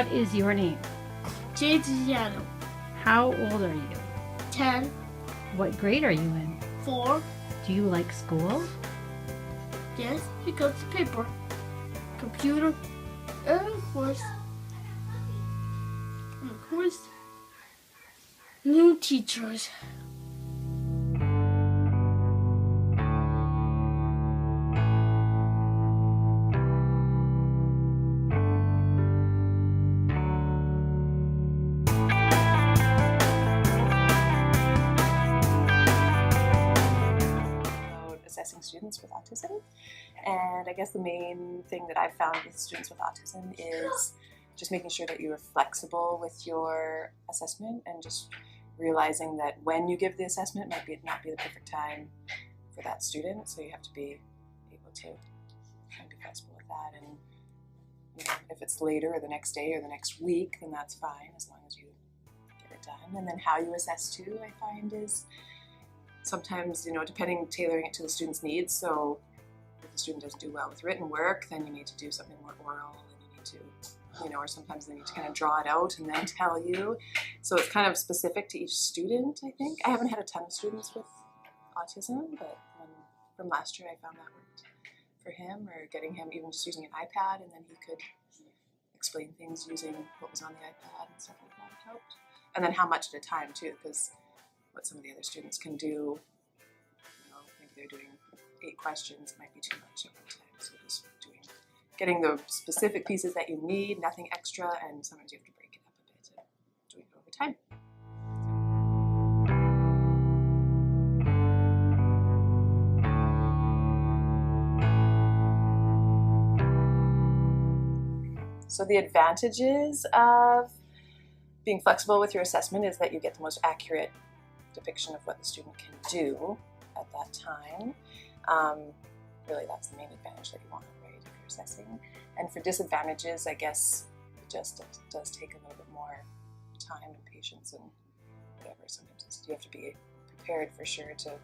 What is your name? Jaden. How old are you? 10, What grade are you in? 4, Do you like school? yes, because paper, computer, and of course, new teachers. Assessing students with autism, and I guess the main thing that I've found with students with autism is just making sure that you are flexible with your assessment and just realizing that when you give the assessment might not be the perfect time for that student, so you have to be able to kind of be flexible with that. And you know, if it's later or the next day or the next week, then that's fine as long as you get it done. And then how you assess too, I find, is sometimes, you know, tailoring it to the student's needs. So if the student doesn't do well with written work, then you need to do something more oral, and you need to, you know, or sometimes they need to kind of draw it out and then tell you. So it's kind of specific to each student, I think. I haven't had a ton of students with autism, but from last year I found that worked for him, or getting him even just using an iPad, and then he could explain things using what was on the iPad and stuff like that helped. And then how much at a time too, because what some of the other students can do, you know, maybe they're doing 8 questions, it might be too much at one time. So just getting the specific pieces that you need, nothing extra, and sometimes you have to break it up a bit and doing it over time. So the advantages of being flexible with your assessment is that you get the most accurate depiction of what the student can do at that time. Really, that's the main advantage that you want, right, if you're assessing. And for disadvantages, I guess it just does take a little bit more time and patience and whatever. Sometimes you have to be prepared for sure to,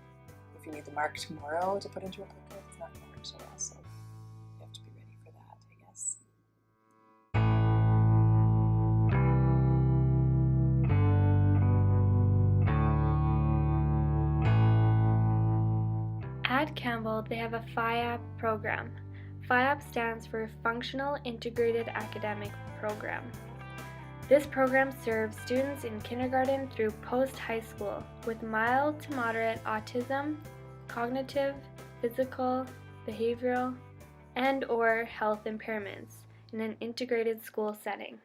if you need the mark tomorrow to put into a booklet, it's not going to work so well. So you have to be ready for that, I guess. At Campbell, they have a FIAP program. FIAP stands for Functional Integrated Academic Program. This program serves students in kindergarten through post-high school with mild to moderate autism, cognitive, physical, behavioral, and/or health impairments in an integrated school setting.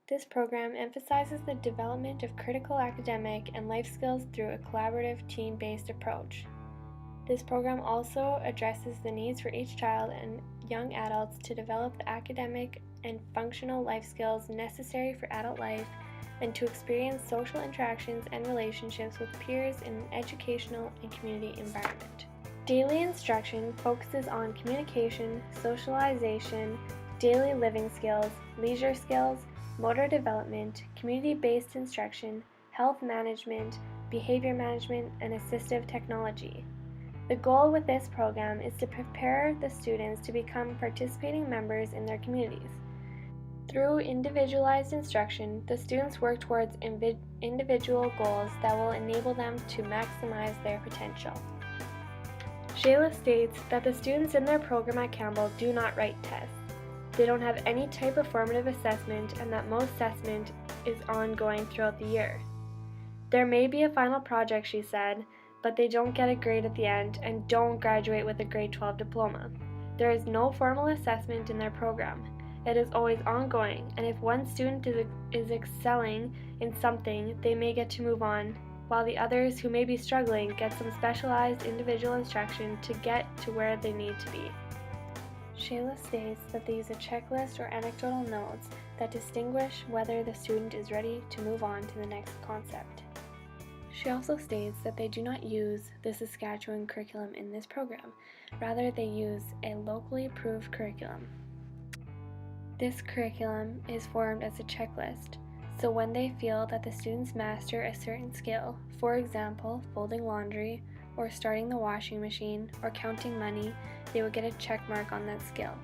This program emphasizes the development of critical academic and life skills through a collaborative, team-based approach. This program also addresses the needs for each child and young adults to develop the academic and functional life skills necessary for adult life and to experience social interactions and relationships with peers in an educational and community environment. Daily instruction focuses on communication, socialization, daily living skills, leisure skills, motor development, community-based instruction, health management, behavior management, and assistive technology. The goal with this program is to prepare the students to become participating members in their communities. Through individualized instruction, the students work towards individual goals that will enable them to maximize their potential. Shayla states that the students in their program at Campbell do not write tests. They don't have any type of formative assessment, and that most assessment is ongoing throughout the year. There may be a final project, she said, but they don't get a grade at the end and don't graduate with a grade 12 diploma. There is no formal assessment in their program. It is always ongoing, and if one student is excelling in something, they may get to move on, while the others who may be struggling get some specialized individual instruction to get to where they need to be. Shayla states that they use a checklist or anecdotal notes that distinguish whether the student is ready to move on to the next concept. She also states that they do not use the Saskatchewan curriculum in this program. Rather, they use a locally approved curriculum. This curriculum is formed as a checklist, so when they feel that the students master a certain skill, for example, folding laundry, or starting the washing machine, or counting money, they will get a check mark on that skill.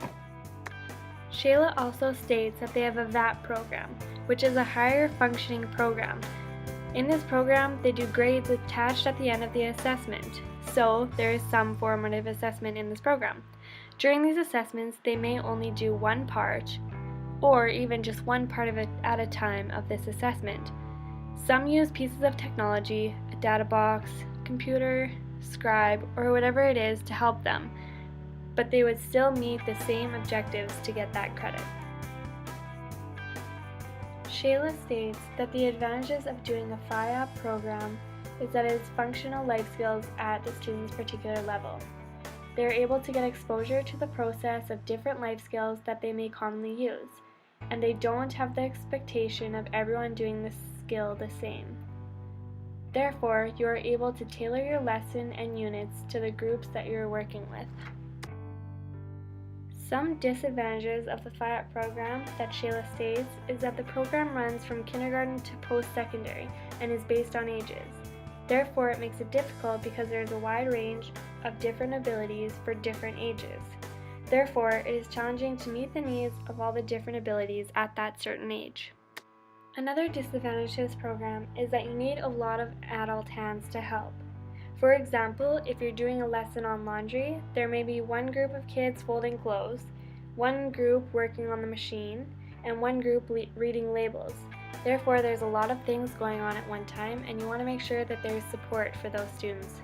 Shayla also states that they have a VAP program, which is a higher functioning program. In this program, they do grades attached at the end of the assessment, so there is some formative assessment in this program. During these assessments, they may only do one part, or even just one part of it at a time of this assessment. Some use pieces of technology, a data box, computer, scribe, or whatever it is to help them, but they would still meet the same objectives to get that credit. Shayla states that the advantages of doing a FIAP program is that it is functional life skills at the student's particular level. They are able to get exposure to the process of different life skills that they may commonly use, and they don't have the expectation of everyone doing the skill the same. Therefore, you are able to tailor your lesson and units to the groups that you are working with. Some disadvantages of the FIAP program that Shayla states is that the program runs from kindergarten to post-secondary and is based on ages. Therefore, it makes it difficult because there is a wide range of different abilities for different ages. Therefore, it is challenging to meet the needs of all the different abilities at that certain age. Another disadvantage to this program is that you need a lot of adult hands to help. For example, if you're doing a lesson on laundry, there may be one group of kids folding clothes, one group working on the machine, and one group reading labels. Therefore, there's a lot of things going on at one time, and you want to make sure that there's support for those students.